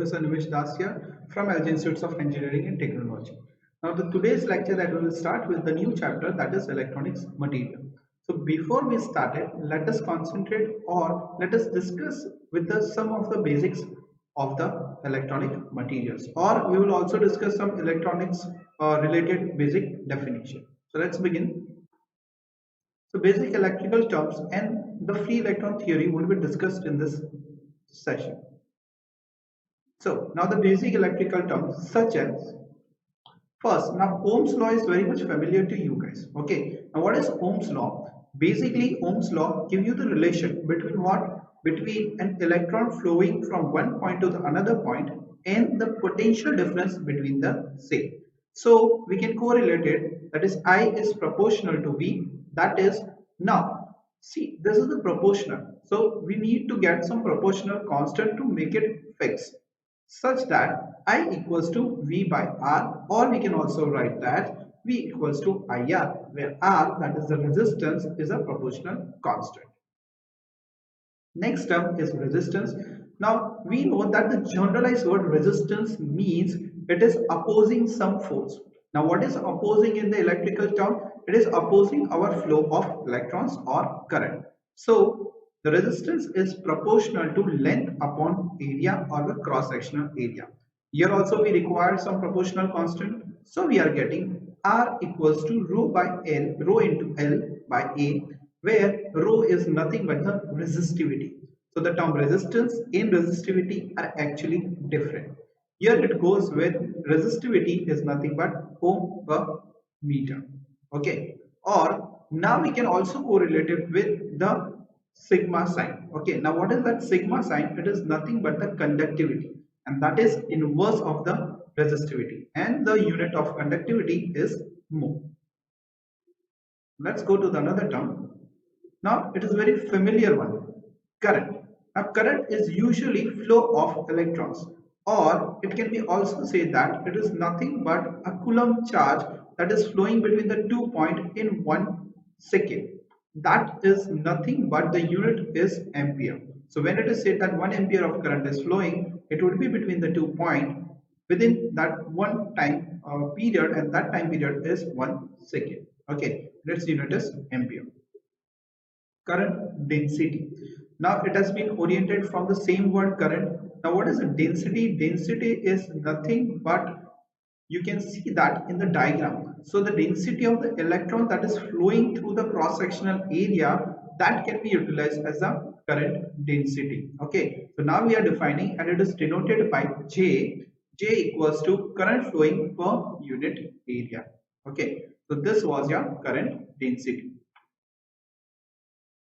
Professor Nimish Das here from LG Institutes of Engineering and Technology. Now, today's lecture that we will start with the new chapter, that is electronics material. So before we start it, let us concentrate or let us discuss with some of the basics of the electronic materials, or we will also discuss some electronics related basic definition. So let's begin. So basic electrical terms and the free electron theory will be discussed in this session. So now the basic electrical terms such as, first, now Ohm's law is very much familiar to you guys. Okay, now what is Ohm's law? Basically, Ohm's law give you the relation between what? Between an electron flowing from one point to the another point and the potential difference between the same. So we can correlate it, that is I is proportional to V, that is, now see, this is the proportional. So we need to get some proportional constant to make it fixed, such that I equals to V by R, or we can also write that V equals to IR, where R, that is the resistance, is a proportional constant. Next term is resistance. Now we know that the generalized word resistance means it is opposing some force. Now what is opposing in the electrical term? It is opposing our flow of electrons or current. So the resistance is proportional to length upon area or the cross-sectional area. Here also we require some proportional constant. So we are getting R equals to rho by L, rho into L by A, where rho is nothing but the resistivity. So the term resistance and resistivity are actually different. Here it goes with resistivity is nothing but ohm per meter. Okay, or now we can also correlate it with the sigma sign. Okay, now what is that sigma sign? It is nothing but the conductivity, and that is inverse of the resistivity, and the unit of conductivity is mho. Let's go to the another term. Now it is very familiar one, current. Now current is usually flow of electrons, or it can be also said that it is nothing but a coulomb charge that is flowing between the 2 points in 1 second. That is nothing but the unit is ampere. So when it is said that 1 ampere of current is flowing, it would be between the 2 points within that one time period, and that time period is 1 second. Okay, its unit is ampere. Current density. Now it has been oriented from the same word current. Now what is the density? Density is nothing but, you can see that in the diagram. So the density of the electron that is flowing through the cross-sectional area, that can be utilized as a current density. Okay, so now we are defining, and it is denoted by J. J equals to current flowing per unit area. Okay, so this was your current density.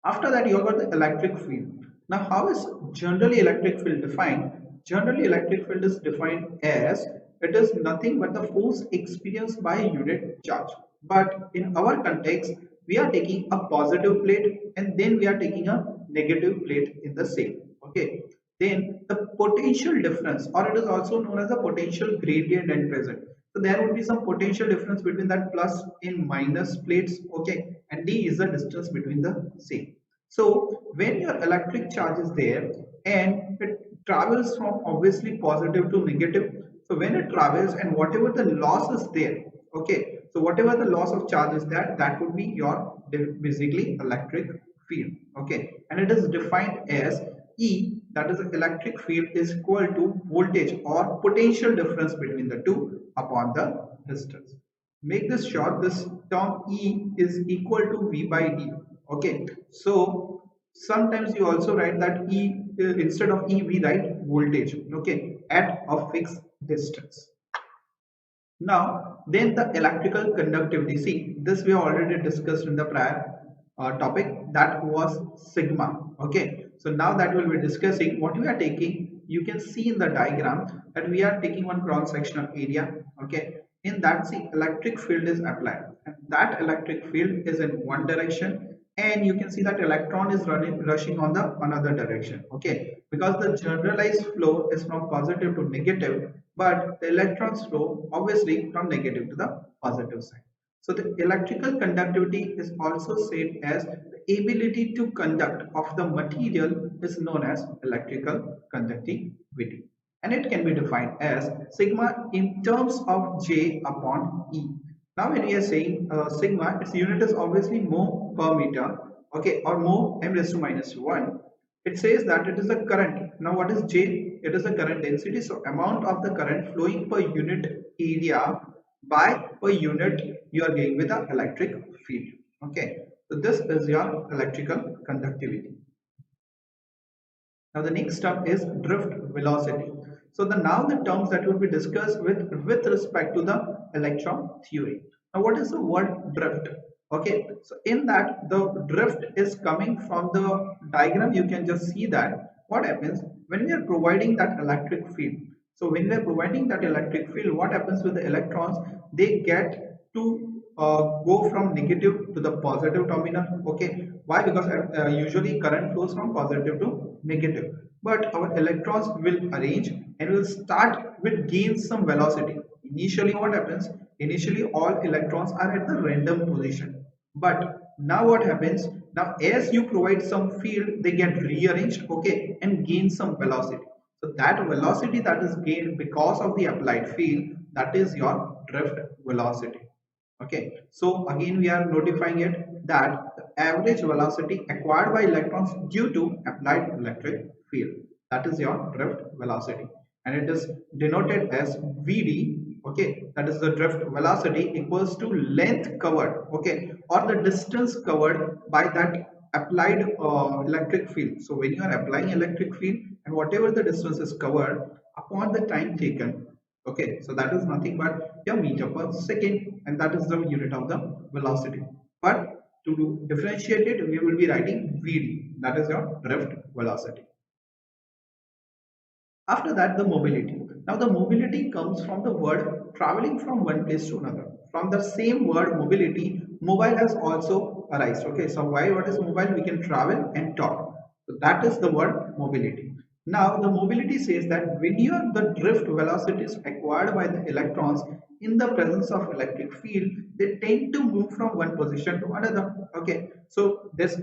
After that, you have got the electric field. Now, how is generally electric field defined? Generally, electric field is defined as, it is nothing but the force experienced by a unit charge. But in our context, we are taking a positive plate and then we are taking a negative plate in the same. Okay. Then the potential difference, or it is also known as the potential gradient and present. So there would be some potential difference between that plus and minus plates. Okay, and d is the distance between the same. So when your electric charge is there and it travels from obviously positive to negative, so when it travels and whatever the loss is there, okay, so whatever the loss of charge is there, that would be your basically electric field. Okay, and it is defined as E, that is the electric field, is equal to voltage or potential difference between the two upon the distance. Make this short, this term E is equal to V by D. Okay, so sometimes you also write that E, instead of E we write voltage, okay, at a fixed distance. Now then the electrical conductivity, see this we already discussed in the prior topic, that was sigma. Okay, so now that we'll be discussing what we are taking. You can see in the diagram that we are taking one cross sectional area. Okay, in that, see, electric field is applied, and that electric field is in one direction, and you can see that electron is rushing on the another direction. Okay, because the generalized flow is from positive to negative, but the electrons flow obviously from negative to the positive side. So the electrical conductivity is also said as the ability to conduct of the material is known as electrical conductivity. and it can be defined as sigma in terms of J upon E. Now when we are saying sigma, its unit is obviously mho per meter, okay, or mho m raised to minus 1. It says that it is a current. Now what is J? It is a current density, so amount of the current flowing per unit area by per unit you are getting with the electric field. Okay, so this is your electrical conductivity. Now the next term is drift velocity. So now the terms that will be discussed with respect to the electron theory. Now what is the word drift? Okay, so in that the drift is coming from the diagram. You can just see that what happens when we are providing that electric field. So when we are providing that electric field, what happens with the electrons? They get to go from negative to the positive terminal. Okay, why? Because usually current flows from positive to negative, but our electrons will arrange and will start with gain some velocity. Initially what happens? Initially all electrons are at the random position, but now what happens? Now as you provide some field, they get rearranged, okay, and gain some velocity. So that velocity that is gained because of the applied field, that is your drift velocity. Okay, so again we are notifying it that the average velocity acquired by electrons due to applied electric field, that is your drift velocity, and it is denoted as Vd. Okay, that is the drift velocity equals to length covered, okay, or the distance covered by that applied electric field. So when you are applying electric field and whatever the distance is covered upon the time taken, okay, so that is nothing but your meter per second, and that is the unit of the velocity. But to differentiate it, we will be writing Vd, that is your drift velocity. After that, the mobility. Now the mobility comes from the word traveling from one place to another. From the same word mobility, mobile has also arisen. Okay, so why what is mobile? We can travel and talk. So that is the word mobility. Now the mobility says that when the drift velocity is acquired by the electrons in the presence of electric field, they tend to move from one position to another. Okay, so this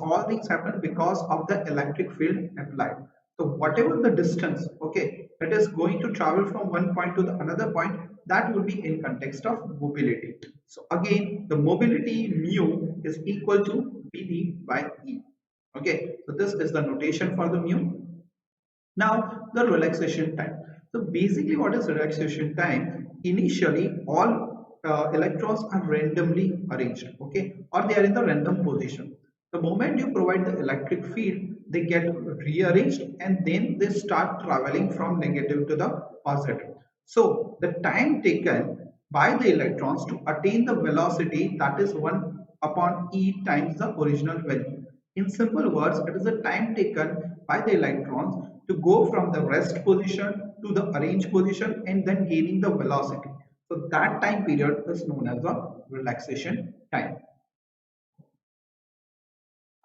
all things happen because of the electric field applied. So whatever the distance, okay, that is going to travel from one point to the another point, that will be in context of mobility. So again, the mobility mu is equal to Vd by E. Okay, so this is the notation for the mu. Now the relaxation time. So basically what is relaxation time? Initially all electrons are randomly arranged, okay, or they are in the random position. The moment you provide the electric field, they get rearranged and then they start traveling from negative to the positive. So the time taken by the electrons to attain the velocity, that is 1 upon E times the original value. In simple words, it is the time taken by the electrons to go from the rest position to the arranged position and then gaining the velocity. So that time period is known as the relaxation time.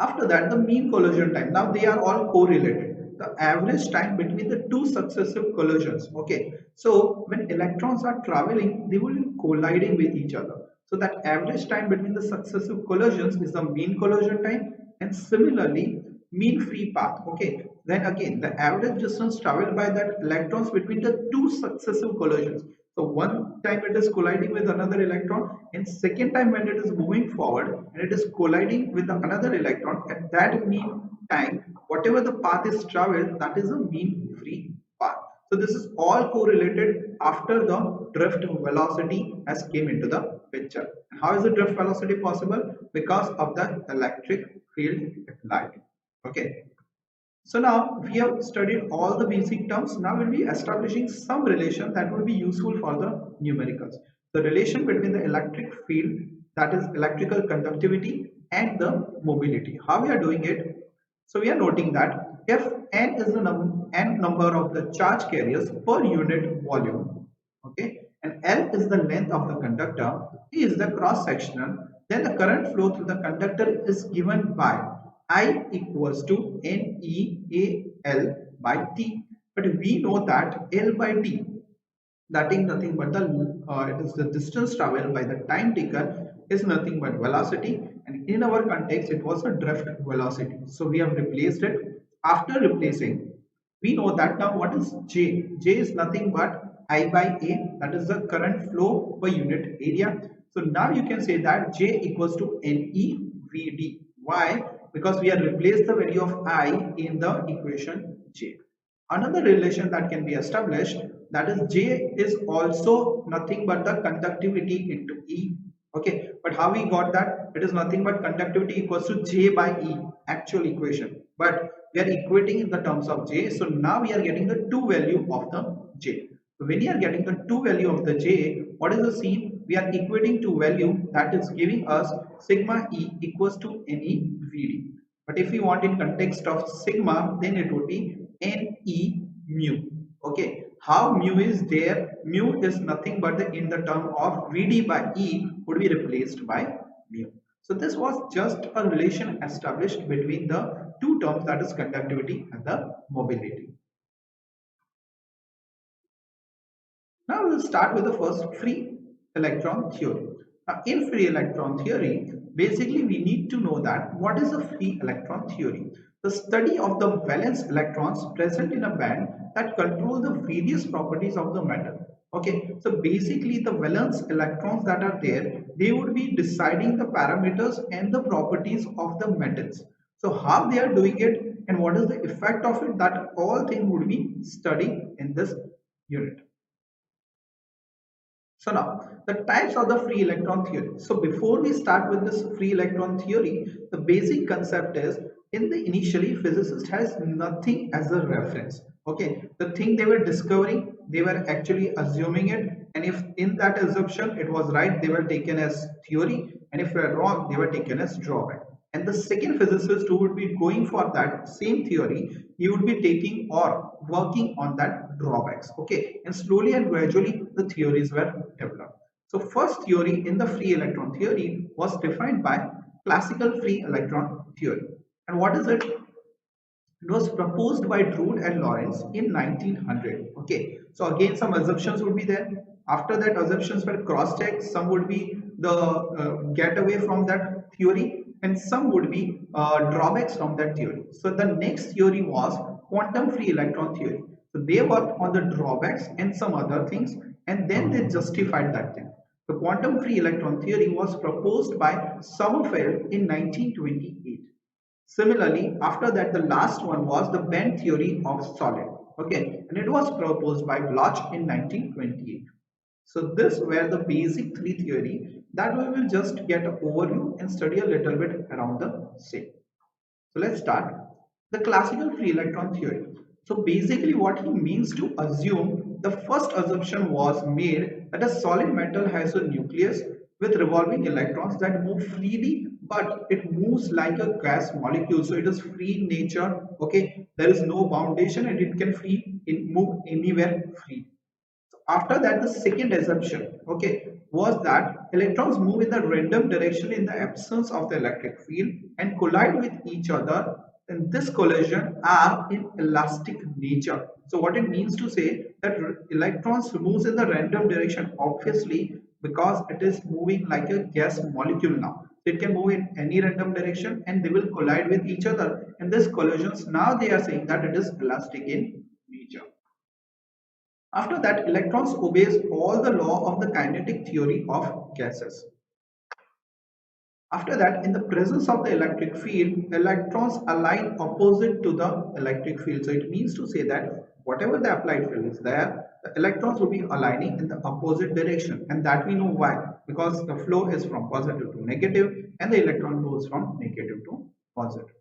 After that, the mean collision time. Now they are all correlated. The average time between the two successive collisions. Okay, so when electrons are traveling, they will be colliding with each other. So that average time between the successive collisions is the mean collision time, and similarly mean free path. Okay, then again the average distance traveled by that electrons between the two successive collisions. So one time it is colliding with another electron, and second time when it is moving forward and it is colliding with another electron, at that mean time, whatever the path is traveled, that is a mean free path. So this is all correlated after the drift velocity has came into the picture. And how is the drift velocity possible? Because of the electric field applied. Okay. So now we have studied all the basic terms. Now we'll be establishing some relation that will be useful for the numericals. The relation between the electric field, that is electrical conductivity, and the mobility. How we are doing it? So we are noting that if n is the n number of the charge carriers per unit volume, okay, and L is the length of the conductor, E is the cross sectional, then the current flow through the conductor is given by I equals to NEAL by T. But we know that L by T, that is nothing but it is the distance traveled by the time taken, is nothing but velocity, and in our context it was a drift velocity. So we have replaced it. After replacing, We know that now what is J? J is nothing but I by A, that is the current flow per unit area. So now you can say that J equals to NEVD. Why? Because we have replaced the value of I in the equation J. Another relation that can be established, that is J is also nothing but the conductivity into E. Okay, but how we got that? It is nothing but conductivity equals to J by E, actual equation. But we are equating in the terms of J. So now we are getting the two value of the J. So when you are getting the two value of the J, what is the scene? We are equating to value that is giving us sigma E equals to NEVD. But if we want in context of sigma, then it would be Ne mu. Okay, how mu is there? Mu is nothing but in the term of Vd by E would be replaced by mu. So this was just a relation established between the two terms, that is conductivity and the mobility. Now we'll start with the first, free electron theory. Now in free electron theory, basically we need to know that what is a free electron theory? The study of the valence electrons present in a band that control the various properties of the metal. Okay, so basically the valence electrons that are there, they would be deciding the parameters and the properties of the metals. So how they are doing it and what is the effect of it, that all thing would be studied in this unit. So now the types of the free electron theory. So before we start with this free electron theory, the basic concept is, in the initially physicist has nothing as a reference. Okay, the thing they were discovering, they were actually assuming it, and if in that assumption it was right, they were taken as theory, and if they were wrong, they were taken as drawback. And the second physicist who would be going for that same theory, he would be taking or working on that drawbacks. Okay, and slowly and gradually the theories were developed. So first theory in the free electron theory was defined by classical free electron theory. And what is it? It was proposed by Drude and Lawrence in 1900. Okay, so again some assumptions would be there. After that, assumptions were cross-checked. Some would be the get away from that theory, and some would be drawbacks from that theory. So the next theory was quantum free electron theory. So they worked on the drawbacks and some other things, and then they justified that thing. The quantum free electron theory was proposed by Sommerfeld in 1928. Similarly, after that, the last one was the band theory of solid. Okay, and it was proposed by Bloch in 1928. So this were the basic three theory that we will just get an overview and study a little bit around the same. So let's start the classical free electron theory. So basically what he means to assume, the first assumption was made that a solid metal has a nucleus with revolving electrons that move freely, but it moves like a gas molecule. So it is free in nature. Okay, there is no foundation and it can move anywhere free. After that, the second assumption, okay, was that electrons move in the random direction in the absence of the electric field and collide with each other, and this collision are in elastic nature. So what it means to say that electrons moves in the random direction, obviously, because it is moving like a gas molecule now. So it can move in any random direction and they will collide with each other, and this collisions, now they are saying that it is elastic in nature. After that, electrons obeys all the law of the kinetic theory of gases. After that, in the presence of the electric field, electrons align opposite to the electric field. So it means to say that whatever the applied field is there, the electrons will be aligning in the opposite direction. And that we know why. Because the flow is from positive to negative and the electron goes from negative to positive.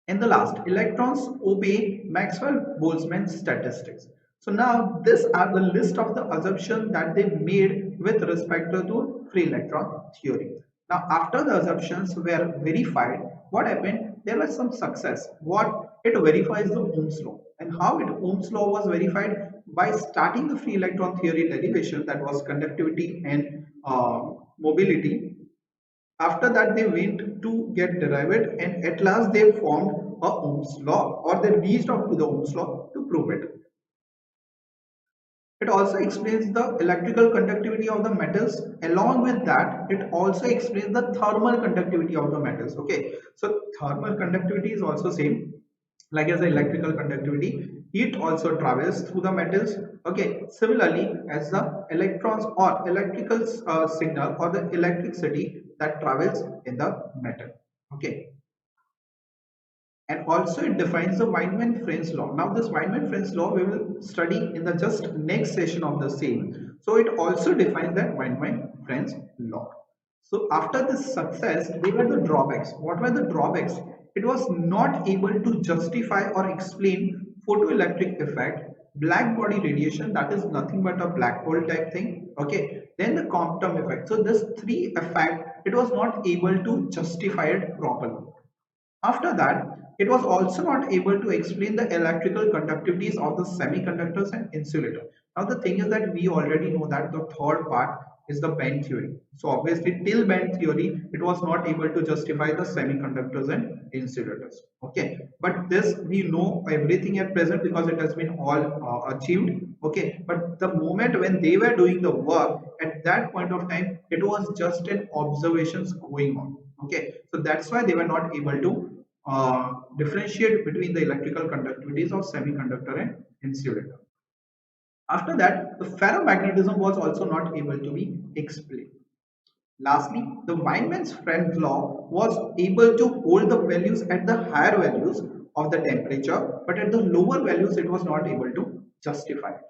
And the last, electrons obey Maxwell-Boltzmann statistics. So now these are the list of the assumptions that they made with respect to free electron theory. Now after the assumptions were verified, what happened? There was some success. What? It verifies the Ohm's law. And how Ohm's law was verified? By starting the free electron theory derivation, that was conductivity and mobility. After that, they went to get derived, and at last they formed a Ohm's law, or they reached out to the Ohm's law to prove it. It also explains the electrical conductivity of the metals. Along with that, it also explains the thermal conductivity of the metals. Okay, so thermal conductivity is also same. like as the electrical conductivity, heat also travels through the metals. Okay, similarly as the electrons or electrical signal or the electricity that travels in the metal. Okay, and also it defines the Weinmann-French law. Now this Weinmann-French law we will study in the just next session of the same. So it also defines that Weinmann-French law. So after this success, they were the drawbacks. What were the drawbacks? It was not able to justify or explain photoelectric effect, black body radiation, that is nothing but a black hole type thing. Okay, then the quantum effect. So this three effect, it was not able to justify it properly. After that, it was also not able to explain the electrical conductivities of the semiconductors and insulator. Now the thing is that we already know that the third part is the band theory. So obviously till band theory, it was not able to justify the semiconductors and insulators. Okay, but this we know everything at present because it has been all achieved. Okay, but the moment when they were doing the work, at that point of time, it was just an observations going on. Okay, so that's why they were not able to differentiate between the electrical conductivities of semiconductor and insulator. After that, the ferromagnetism was also not able to be explained. Lastly, the Weinmann's Friend law was able to hold the values at the higher values of the temperature, but at the lower values it was not able to justify it.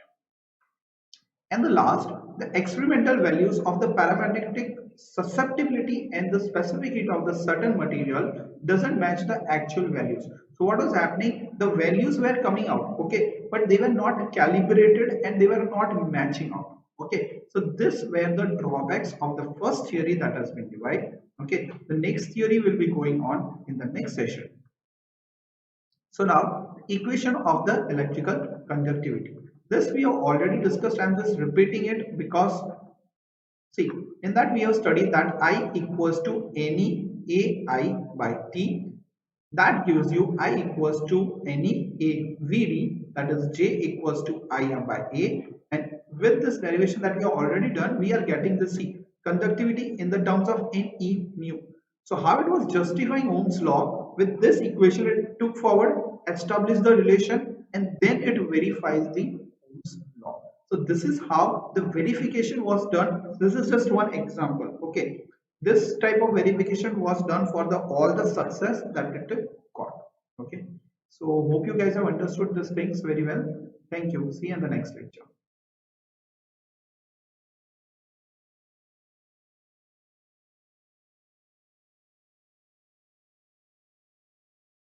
And the last, the experimental values of the paramagnetic susceptibility and the specific heat of the certain material doesn't match the actual values. So what was happening? The values were coming out, okay, but they were not calibrated and they were not matching out. Okay, so this were the drawbacks of the first theory that has been devised. Okay, the next theory will be going on in the next session. So now, equation of the electrical conductivity. This we have already discussed. I am just repeating it because see, in that we have studied that I equals to NE AI by T. That gives you I equals to NE AVD, that is J equals to I by A. And with this derivation that we have already done, we are getting the C conductivity in the terms of NE mu. So how it was justifying Ohm's law? With this equation it took forward, established the relation, and then it verifies the Ohm's law. So this is how the verification was done. This is just one example. Okay, this type of verification was done for the all the success that it got. Okay, so hope you guys have understood these things very well. Thank you. See you in the next lecture.